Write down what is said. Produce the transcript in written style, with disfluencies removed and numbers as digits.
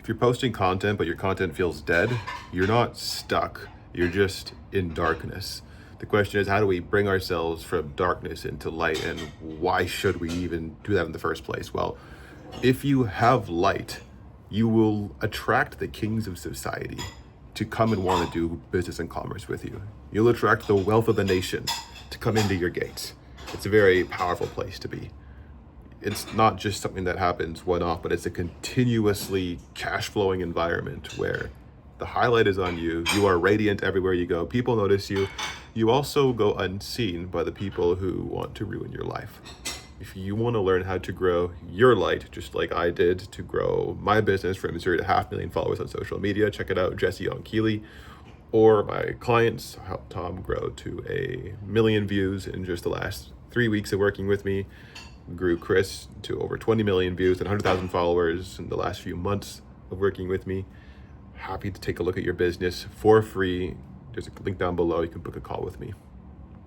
If you're posting content, but your content feels dead, you're not stuck. You're just in darkness. The question is, how do we bring ourselves from darkness into light? And why should we even do that in the first place? Well, if you have light, you will attract the kings of society to come and want to do business and commerce with you. You'll attract the wealth of the nations to come into your gates. It's a very powerful place to be. It's not just something that happens one-off, but it's a continuously cash flowing environment where the highlight is on you. You are radiant everywhere you go. People notice you. You also go unseen by the people who want to ruin your life. If you want to learn how to grow your light, just like I did to grow my business from 0 to 500,000 followers on social media, check it out, Jesse on Keeley. Or my clients helped Tom grow to 1 million views in just the last 3 weeks of working with me. Grew Chris to over 20 million views and 100,000 followers in the last few months of working with me. Happy to take a look at your business for free. There's a link down below. You can book a call with me.